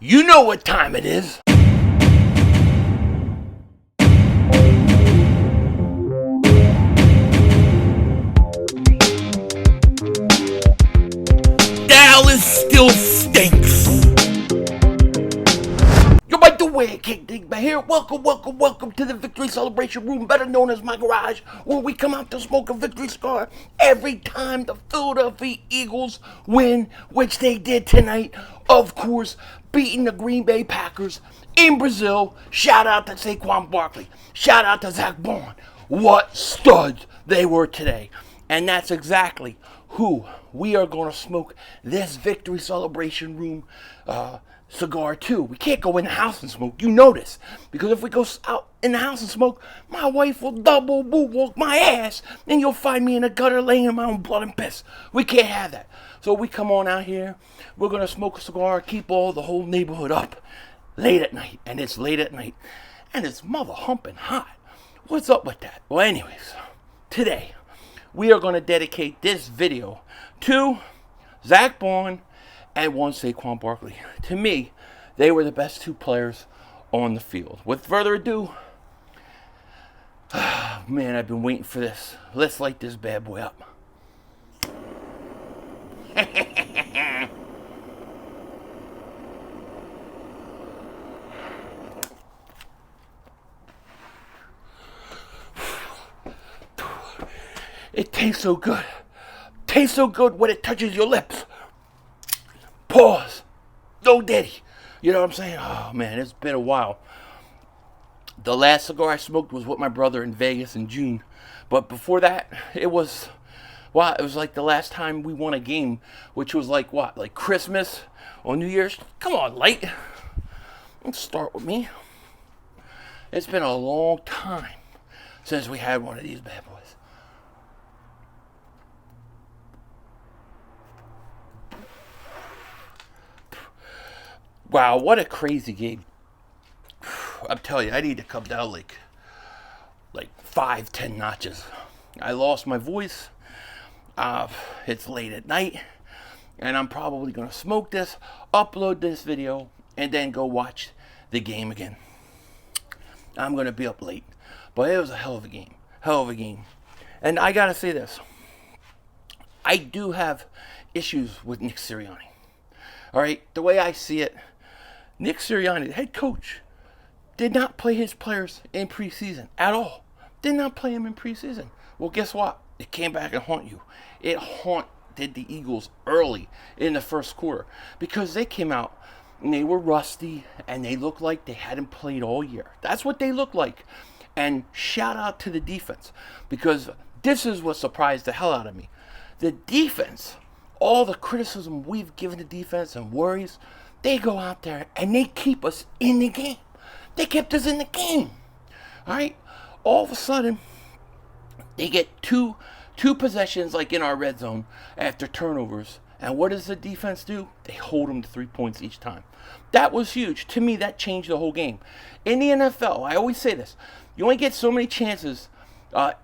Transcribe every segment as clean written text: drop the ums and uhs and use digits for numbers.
You know what time it is. Dallas still stinks. You're right the way, King Dingbat here. Welcome to the Victory Celebration Room, better known as my garage, where we come out to smoke a victory cigar every time the Philadelphia Eagles win, which they did tonight. Of course, beating the Green Bay Packers in Brazil. Shout out to Saquon Barkley. Shout out to Zach Baun. What studs they were today. And that's exactly who we are going to smoke this Victory Celebration Room cigar too. We can't go in the house and smoke. You know this. Because if we go out in the house and smoke, my wife will double boot walk my ass. And you'll find me in the gutter laying in my own blood and piss. We can't have that. So we come on out here. We're going to smoke a cigar, keep the whole neighborhood up late at night. And it's late at night. And it's mother humping hot. What's up with that? Well, anyways, today we are going to dedicate this video to Zach Baun and one Saquon Barkley. To me, they were the best two players on the field. With further ado, man, I've been waiting for this. Let's light this bad boy up. It tastes so good. Tastes so good when it touches your lips. Pause. No daddy. You know what I'm saying? Oh man, it's been a while. The last cigar I smoked was with my brother in Vegas in June. But before that, it was like the last time we won a game, which was like what? Like Christmas or New Year's? Come on, light. Let's start with me. It's been a long time since we had one of these bad boys. Wow, what a crazy game. I'm telling you, I need to come down like 5-10 notches. I lost my voice. It's late at night. And I'm probably going to smoke this, upload this video, and then go watch the game again. I'm going to be up late. But it was a hell of a game. Hell of a game. And I got to say this. I do have issues with Nick Sirianni. All right? The way I see it, Nick Sirianni, the head coach, did not play his players in preseason at all. Did not play him in preseason. Well, guess what? It came back and haunt you. It haunted the Eagles early in the first quarter because they came out and they were rusty and they looked like they hadn't played all year. That's what they looked like. And shout out to the defense because this is what surprised the hell out of me. The defense, all the criticism we've given the defense and worries, they go out there and they keep us in the game. They kept us in the game. All right? All of a sudden, they get two possessions like in our red zone after turnovers. And what does the defense do? They hold them to 3 points each time. That was huge. To me, that changed the whole game. In the NFL, I always say this. You only get so many chances,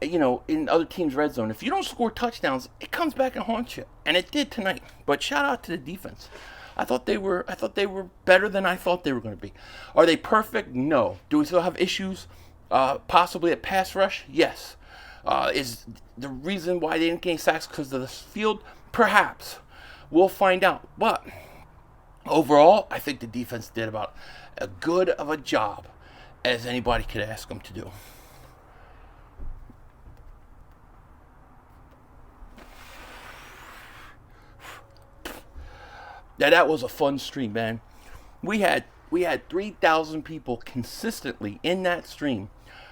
in other teams' red zone. If you don't score touchdowns, it comes back and haunts you. And it did tonight. But shout out to the defense. I thought they were better than I thought they were going to be. Are they perfect? No. Do we still have issues? Possibly at pass rush? Yes. Is the reason why they didn't gain sacks because of the field? Perhaps. We'll find out. But overall, I think the defense did about as good of a job as anybody could ask them to do. Now that was a fun stream, man. We had 3,000 people consistently in that stream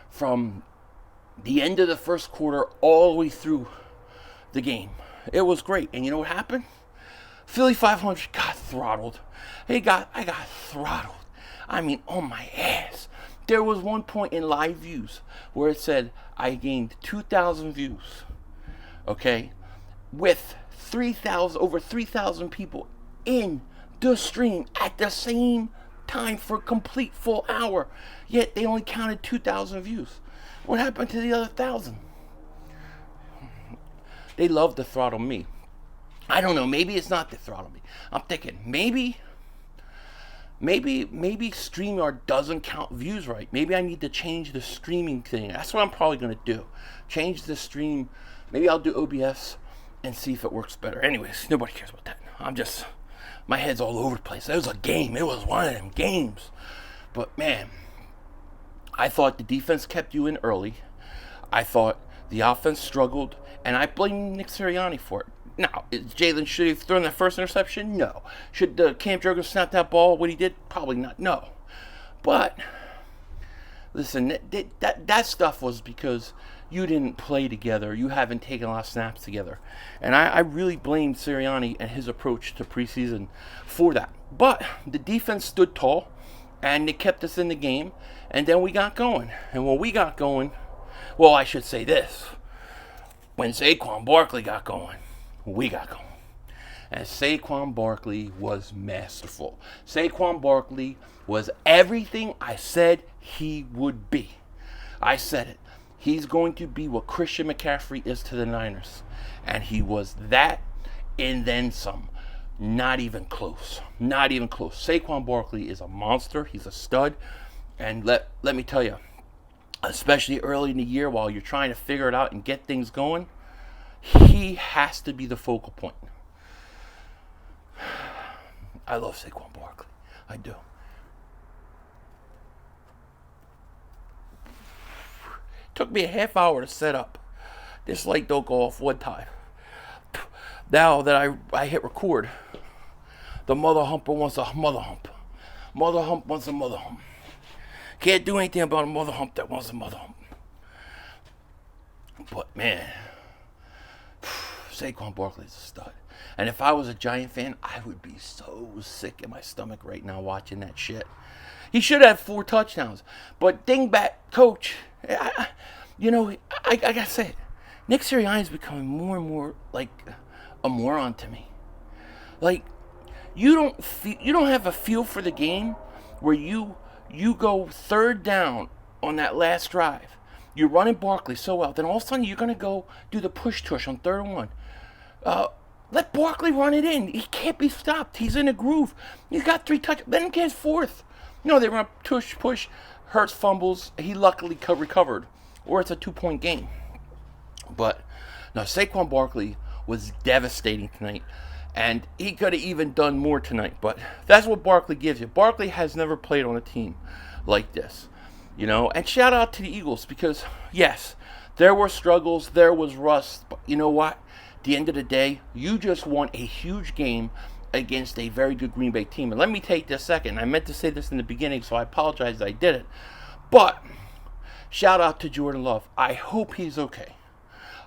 from the end of the first quarter all the way through the game. It was great. And you know what happened? Philly 500 got throttled. I got throttled. I mean, on my ass. There was one point in live views where it said I gained 2,000 views. Okay? With over 3,000 people in the stream at the same time for a complete full hour. Yet they only counted 2,000 views. What happened to the other 1,000? They love to throttle me. I don't know. Maybe it's not to throttle me. I'm thinking maybe maybe StreamYard doesn't count views right. Maybe I need to change the streaming thing. That's what I'm probably going to do. Change the stream. Maybe I'll do OBS and see if it works better. Anyways, nobody cares about that. My head's all over the place. It was a game. It was one of them games. But man, I thought the defense kept you in early. I thought the offense struggled, and I blame Nick Sirianni for it. Now, Jalen, should he have thrown that first interception? No. Should Cam Jurgens snap that ball, what he did? Probably not. No. But, listen, that stuff was because you didn't play together. You haven't taken a lot of snaps together. And I really blame Sirianni and his approach to preseason for that. But the defense stood tall, and they kept us in the game, and then we got going. And when we got going, well, I should say this. When Saquon Barkley got going, we got going. And Saquon Barkley was masterful. Saquon Barkley was everything I said he would be. I said it. He's going to be what Christian McCaffrey is to the Niners. And he was that and then some. Not even close. Not even close. Saquon Barkley is a monster. He's a stud. And let me tell you, especially early in the year while you're trying to figure it out and get things going, he has to be the focal point. I love Saquon Barkley. I do. Took me a half hour to set up. This light don't go off one time. Now that I hit record, the mother humper wants a mother hump. Mother hump wants a mother hump. Can't do anything about a mother hump that wants a mother hump. But man, Saquon Barkley's a stud. And if I was a Giant fan, I would be so sick in my stomach right now watching that shit. He should have 4 touchdowns. But Dingbat coach, I gotta say it. Nick Sirianni is becoming more and more like a moron to me. Like, you don't have a feel for the game where you go third down on that last drive. You're running Barkley so well. Then all of a sudden you're going to go do the push-tush on 3rd and 1. Let Barkley run it in. He can't be stopped. He's in a groove. He's got 3 touchdowns. Let him get his 4th. They run push. Hurts fumbles. He luckily recovered. Or it's a 2-point game. But, no, Saquon Barkley was devastating tonight. And he could have even done more tonight. But that's what Barkley gives you. Barkley has never played on a team like this. And shout out to the Eagles because, yes, there were struggles, there was rust. But you know what? At the end of the day, you just won a huge game against a very good Green Bay team. And let me take this second. I meant to say this in the beginning, so I apologize that I did it. But shout out to Jordan Love. I hope he's okay.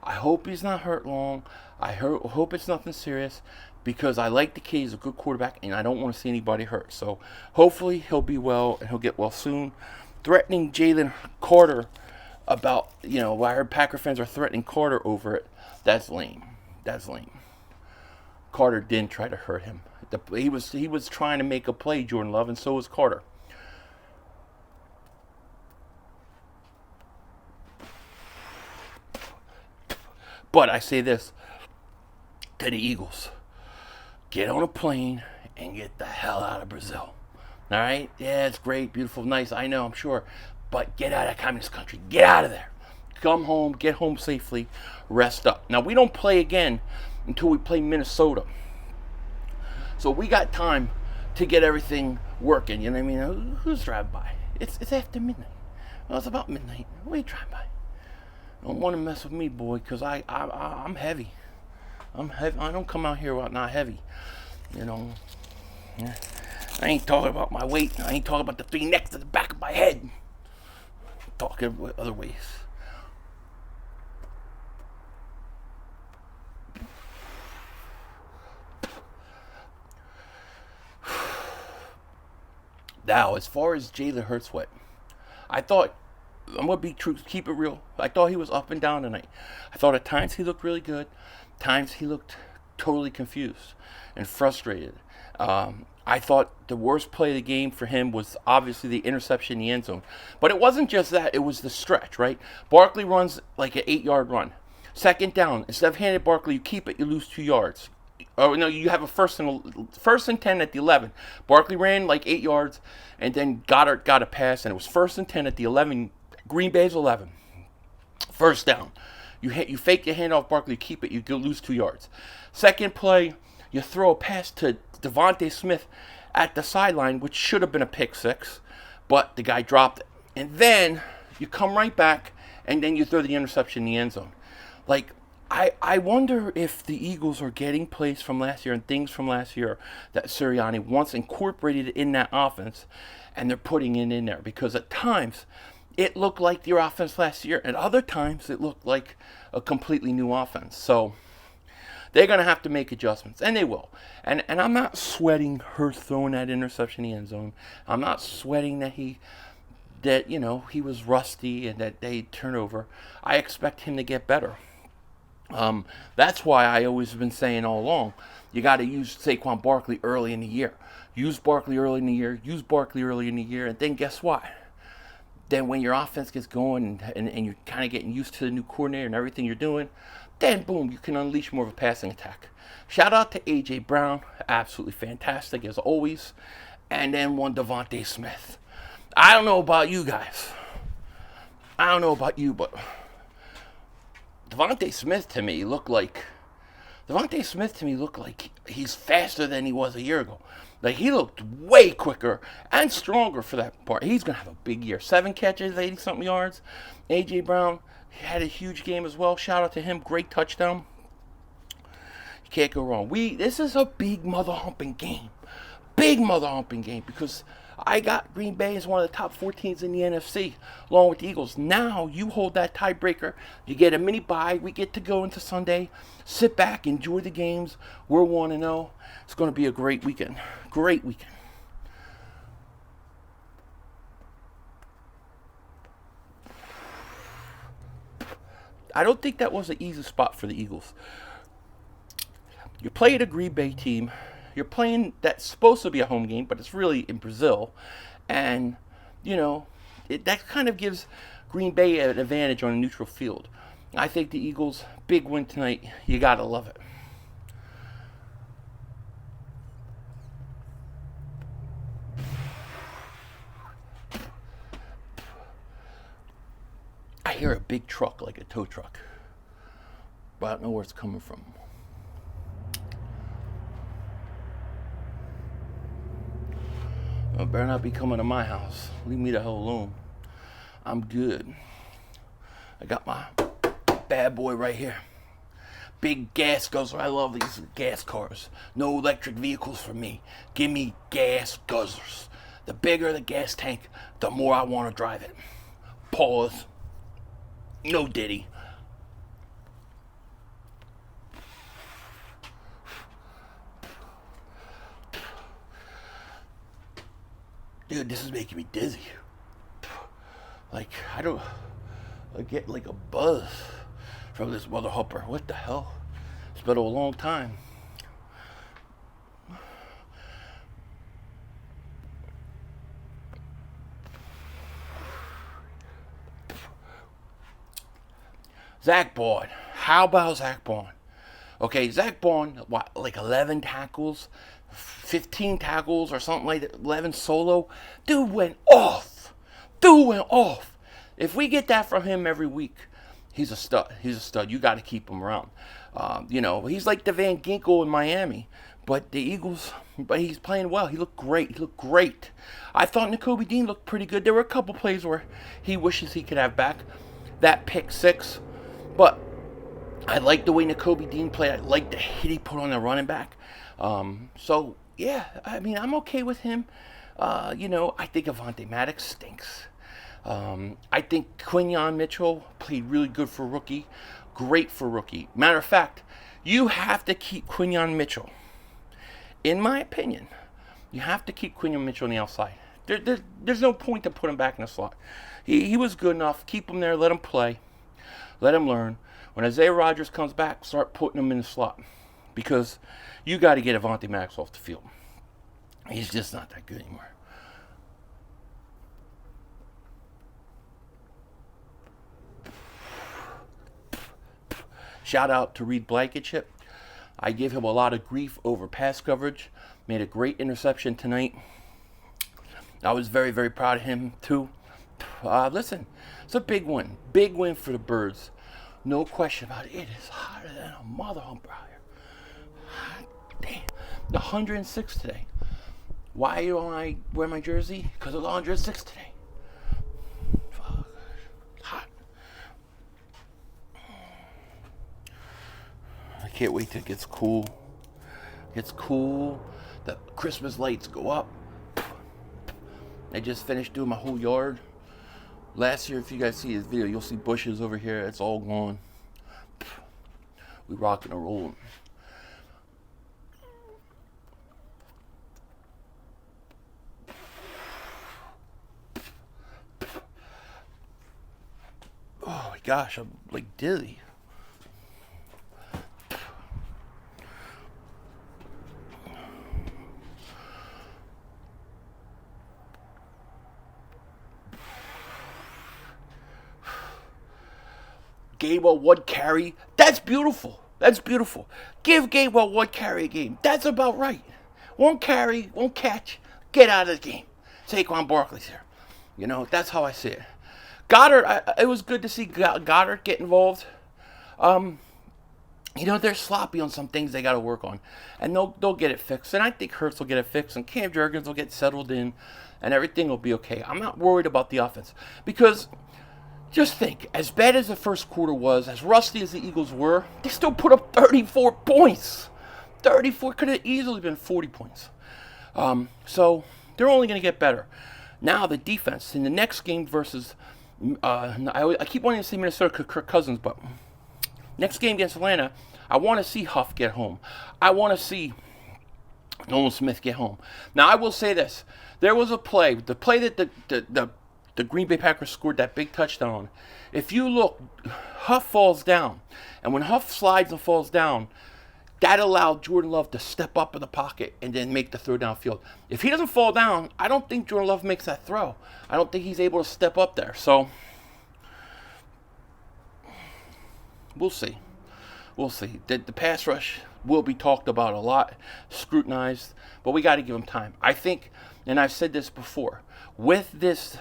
I hope he's not hurt long. I hope it's nothing serious because I like the kid. He's a good quarterback, and I don't want to see anybody hurt. So hopefully he'll be well, and he'll get well soon. Threatening Jalen Carter about, I heard Packer fans are threatening Carter over it. That's lame. That's lame. Carter didn't try to hurt him. He was trying to make a play, Jordan Love, and so was Carter. But I say this to the Eagles. Get on a plane and get the hell out of Brazil. All right? Yeah, it's great, beautiful, nice. I know, I'm sure. But get out of that communist country. Get out of there. Come home, get home safely, rest up. Now, we don't play again until we play Minnesota. So we got time to get everything working. You know what I mean? Who's driving by? It's after midnight. Well, it's about midnight. What are you driving by? Don't want to mess with me, boy, because I'm heavy. I'm heavy. I don't come out here not heavy. Yeah. I ain't talking about my weight. I ain't talking about the thing next to the back of my head. I'm talking other ways. Now, as far as Jalen Hurts went, I thought, I'm going to be true, keep it real. I thought he was up and down tonight. I thought at times he looked really good. Times he looked totally confused and frustrated. I thought the worst play of the game for him was obviously the interception in the end zone. But it wasn't just that. It was the stretch, right? Barkley runs like an 8-yard run. 2nd down. Instead of handing Barkley, you keep it, you lose 2 yards. Oh no, you have a first and 10 at the 11. Barkley ran like 8 yards, and then Goddard got a pass, and it was first and 10 at the 11. Green Bay's 11. First down. You fake the handoff, Barkley, you keep it, you lose 2 yards. Second play, you throw a pass to Devontae Smith at the sideline, which should have been a pick six, but the guy dropped it. And then you come right back, and then you throw the interception in the end zone. Like, I wonder if the Eagles are getting plays from last year and things from last year that Sirianni once incorporated in that offense, and they're putting it in there. Because at times, it looked like their offense last year, and other times it looked like a completely new offense. So they're going to have to make adjustments, and they will. And I'm not sweating her throwing that interception in the end zone. I'm not sweating that he was rusty and that they turn over. I expect him to get better. That's why I always been saying all along, you got to use Saquon Barkley early in the year. Use Barkley early in the year. Use Barkley early in the year. And then guess what? Then when your offense gets going and you're kind of getting used to the new coordinator and everything you're doing, then boom, you can unleash more of a passing attack. Shout out to A.J. Brown. Absolutely fantastic as always. And then one Devontae Smith. I don't know about you guys. I don't know about you, but Devontae Smith to me looked like he's faster than he was a year ago. Like, he looked way quicker and stronger for that part. He's going to have a big year. 7 catches, 80-something yards. A.J. Brown had a huge game as well. Shout out to him. Great touchdown. You can't go wrong. This is a big mother-humping game. Big mother-humping game because I got Green Bay as one of the top 4 teams in the NFC, along with the Eagles. Now you hold that tiebreaker. You get a mini bye. We get to go into Sunday, sit back, enjoy the games. We're 1-0. It's going to be a great weekend. Great weekend. I don't think that was an easy spot for the Eagles. You play a Green Bay team. You're playing that's supposed to be a home game, but it's really in Brazil. And, that kind of gives Green Bay an advantage on a neutral field. I think the Eagles, big win tonight. You got to love it. I hear a big truck, like a tow truck, but I don't know where it's coming from. It better not be coming to my house. Leave me the hell alone. I'm good. I got my bad boy right here. Big gas guzzler. I love these gas cars. No electric vehicles for me. Give me gas guzzlers. The bigger the gas tank, the more I want to drive it. Pause. No Diddy. Dude, this is making me dizzy. Like, I get like a buzz from this mother hopper. What the hell? It's been a long time. Zach Baun. How about Zach Baun? Okay, Zach Baun, like 11 tackles, 15 tackles or something like that, 11 solo. Dude went off. If we get that from him every week, he's a stud. You got to keep him around. He's like the Van Ginkel in Miami. But the Eagles, he's playing well. He looked great. I thought Nakobe Dean looked pretty good. There were a couple plays where he wishes he could have back that pick six. But I like the way Nakobe Dean played. I like the hit he put on the running back. So, yeah, I mean, I'm okay with him. I think Avonte Maddox stinks. I think Quinyon Mitchell played really good for rookie. Great for rookie. Matter of fact, you have to keep Quinyon Mitchell. In my opinion, you have to keep Quinyon Mitchell on the outside. There's no point to put him back in the slot. He was good enough. Keep him there. Let him play. Let him learn. When Isaiah Rodgers comes back, start putting him in the slot. Because you got to get Avonte Maddox off the field. He's just not that good anymore. Shout out to Reed Blankenship. I give him a lot of grief over pass coverage. Made a great interception tonight. I was very, very proud of him too. Listen, it's a big win. Big win for the Birds. No question about it. It is hotter than a mother hump out here. Damn. 106 today. Why don't I wear my jersey? Because it's 106 today. Fuck. Hot. I can't wait till it gets cool. It's cool. The Christmas lights go up. I just finished doing my whole yard. Last year, if you guys see this video, you'll see bushes over here. It's all gone. We rocking and rolling. Oh my gosh, I'm like dizzy. Gainwell one carry. That's beautiful. That's beautiful. Give Gainwell one carry a game. That's about right. One carry, one catch, get out of the game. Saquon Barkley's here. You know, that's how I see it. Goddard, it was good to see Goddard get involved. You know, they're sloppy on some things they got to work on. And they'll get it fixed. And I think Hurts will get it fixed. And Cam Jurgens will get settled in. And everything will be okay. I'm not worried about the offense. Because just think, as bad as the first quarter was, as rusty as the Eagles were, they still put up 34 points. 34 could have easily been 40 points. So they're only going to get better. Now the defense in the next game versus, I keep wanting to see Minnesota Kirk Cousins, but next game against Atlanta, I want to see Huff get home. I want to see Nolan Smith get home. Now I will say this: there was a play, the play that the Green Bay Packers scored that big touchdown on. If you look, Huff falls down. And when Huff slides and falls down, that allowed Jordan Love to step up in the pocket and then make the throw downfield. If he doesn't fall down, I don't think Jordan Love makes that throw. I don't think he's able to step up there. So, we'll see. We'll see. The pass rush will be talked about a lot, scrutinized, but we got to give him time. I think, and I've said this before, with this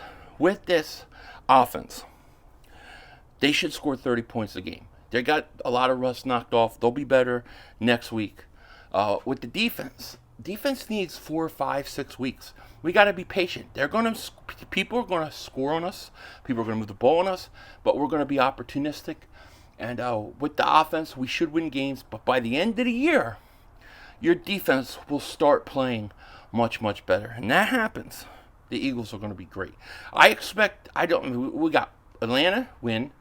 offense, they should score 30 points a game. They got a lot of rust knocked off. They'll be better next week. With the defense needs 4, 5, 6 weeks. We got to be patient. People are going to score on us. People are going to move the ball on us. But we're going to be opportunistic. And with the offense, we should win games. But by the end of the year, your defense will start playing much, much better. And that happens, the Eagles are going to be great. We got Atlanta win,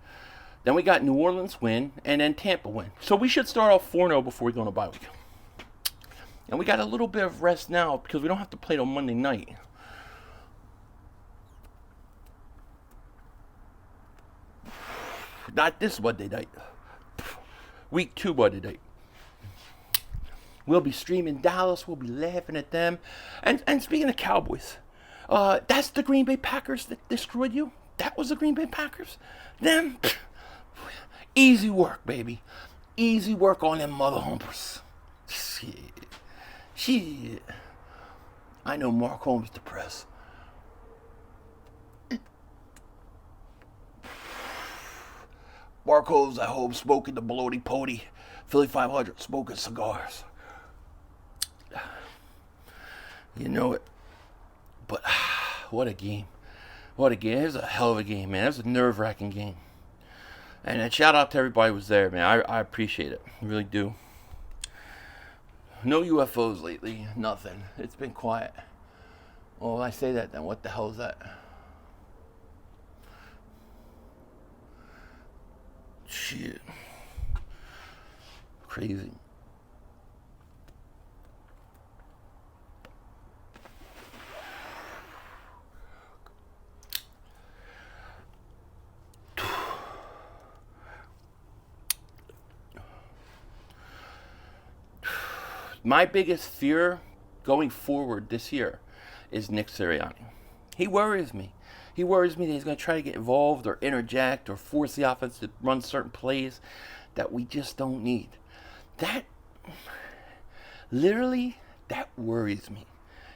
then we got New Orleans win, and then Tampa win. So we should start off 4-0 before we go on a bye week. And we got a little bit of rest now because we don't have to play till Monday night. Not this Monday night. Week 2 Monday night. We'll be streaming Dallas. We'll be laughing at them. And speaking of Cowboys, that's the Green Bay Packers that destroyed you? That was the Green Bay Packers? Them? Easy work, baby. Easy work on them mother humpers. Shit. I know Mark Holmes depressed. Mark Holmes at home smoking the baloney pony. Philly 500 smoking cigars. You know it. But what a game. What a game. It was a hell of a game, man. It was a nerve-wracking game. And shout out to everybody who was there, man. I appreciate it. I really do. No UFOs lately. Nothing. It's been quiet. Well, when I say that, then what the hell is that? Shit. Crazy. My biggest fear going forward this year is Nick Sirianni. He worries me. He worries me that he's going to try to get involved or interject or force the offense to run certain plays that we just don't need. That literally, that worries me.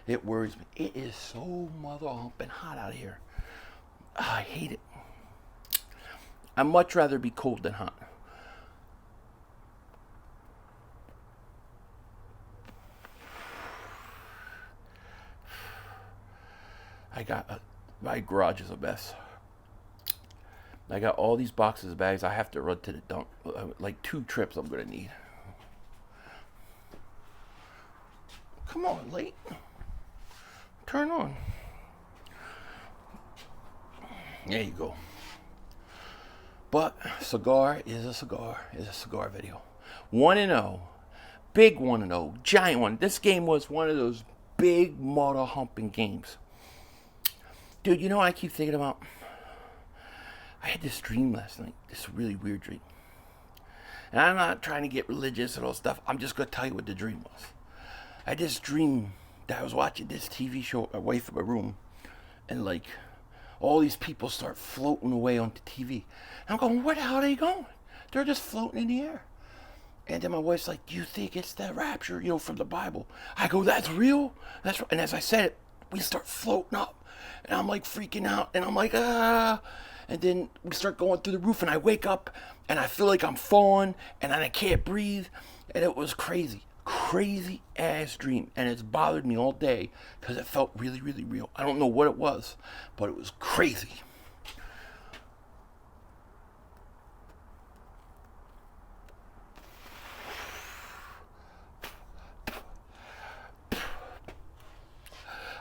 It worries me. It is so mother humping hot out here. I hate it. I'd much rather be cold than hot. My garage is a mess. I got all these boxes of bags. I have to run to the dump. Like 2 trips I'm going to need. Come on, light. Turn on. There you go. But cigar is a cigar video. 1-0. Big 1-0. Giant one. This game was one of those big motor humping games. Dude, you know what I keep thinking about? I had this dream last night. This really weird dream. And I'm not trying to get religious and all stuff. I'm just going to tell you what the dream was. I had this dream that I was watching this TV show away from my room. And like, all these people start floating away onto TV. And I'm going, where the hell are they going? They're just floating in the air. And then my wife's like, do you think it's the rapture, from the Bible? I go, that's real? That's right. And as I said it, we start floating up. And I'm like freaking out. And I'm like, ah. And then we start going through the roof. And I wake up. And I feel like I'm falling. And I can't breathe. And it was crazy. Crazy ass dream. And it's bothered me all day. Because it felt really, really real. I don't know what it was. But it was crazy.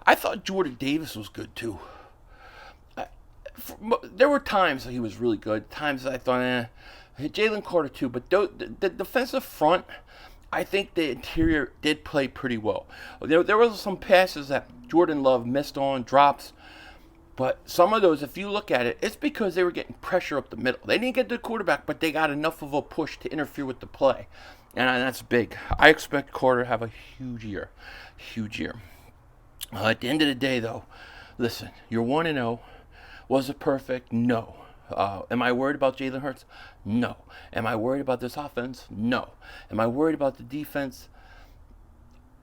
I thought Jordan Davis was good too. There were times that he was really good. Times I thought, Jalen Carter too. But the defensive front, I think the interior did play pretty well. There were some passes that Jordan Love missed on, drops. But some of those, if you look at it, it's because they were getting pressure up the middle. They didn't get to the quarterback, but they got enough of a push to interfere with the play. And that's big. I expect Carter to have a huge year. Huge year. At the end of the day, though, listen, you're 1-0. Was it perfect? No. Am I worried about Jalen Hurts? No. Am I worried about this offense? No. Am I worried about the defense?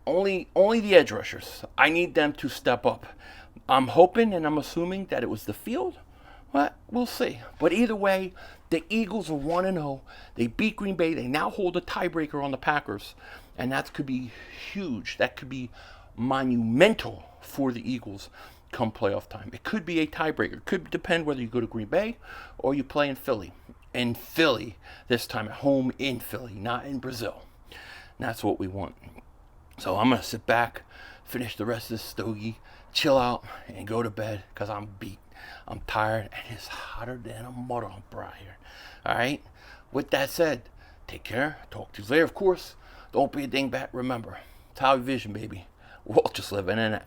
Only the edge rushers. I need them to step up. I'm hoping and I'm assuming that it was the field. Well, we'll see. But either way, the Eagles are 1-0. They beat Green Bay. They now hold a tiebreaker on the Packers. And that could be huge. That could be monumental for the Eagles come playoff time. It could be a tiebreaker. It could depend whether you go to Green Bay or you play in Philly. In Philly, this time at home in Philly, not in Brazil. And that's what we want. So I'm going to sit back, finish the rest of this stogie, chill out, and go to bed because I'm beat. I'm tired, and it's hotter than a mud hump right here. All right? With that said, take care. Talk to you later, of course. Don't be a dingbat. Remember, television, baby. We're all just living in it.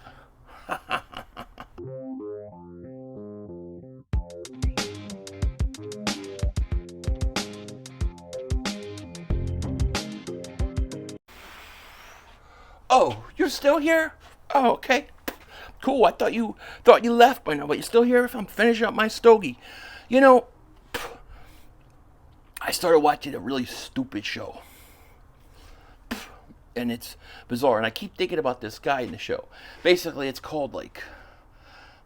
Oh, you're still here? Oh, okay. Cool. I thought you left by now, but you're still here if I'm finishing up my stogie. I started watching a really stupid show. And it's bizarre. And I keep thinking about this guy in the show. Basically, it's called like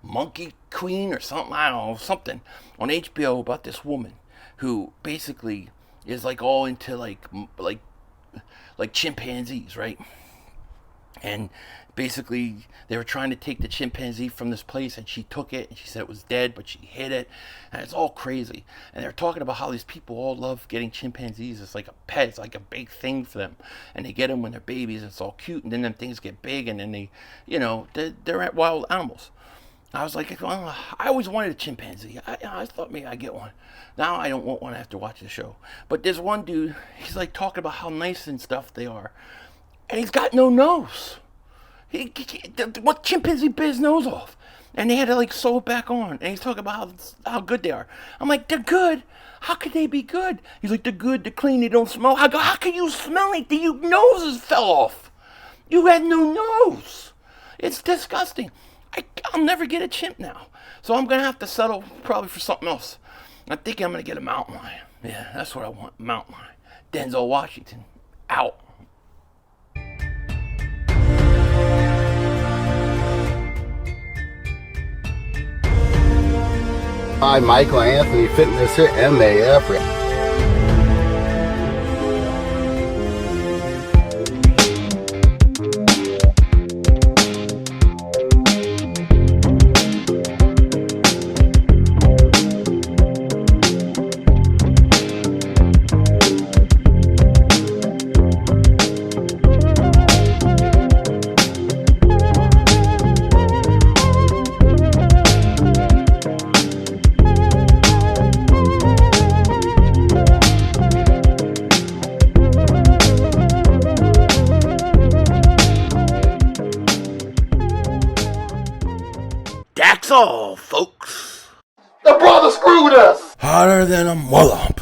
Monkey Queen or something. I don't know, something on HBO about this woman who basically is like all into like chimpanzees, right? And basically, they were trying to take the chimpanzee from this place, and she took it, and she said it was dead, but she hid it, and it's all crazy. And they're talking about how these people all love getting chimpanzees. It's like a pet. It's like a big thing for them. And they get them when they're babies. It's all cute, and then them things get big, and then they, they're wild animals. I was like, well, I always wanted a chimpanzee. I thought maybe I'd get one. Now I don't want one after watching the show. But there's one dude, he's like talking about how nice and stuff they are. And he's got no nose. What chimpanzee bit his nose off? And they had to like sew it back on. And he's talking about how good they are. I'm like, they're good? How could they be good? He's like, they're good, they're clean, they don't smell. I go, how can you smell like your noses fell off? You had no nose. It's disgusting. I'll never get a chimp now. So I'm going to have to settle probably for something else. I think I'm going to get a mountain lion. Yeah, that's what I want, mountain lion. Denzel Washington, out. Hi, Michael Anthony Fitness here, MAF. That's all, folks. The brother screwed us! Harder than a MUTHAHUMP.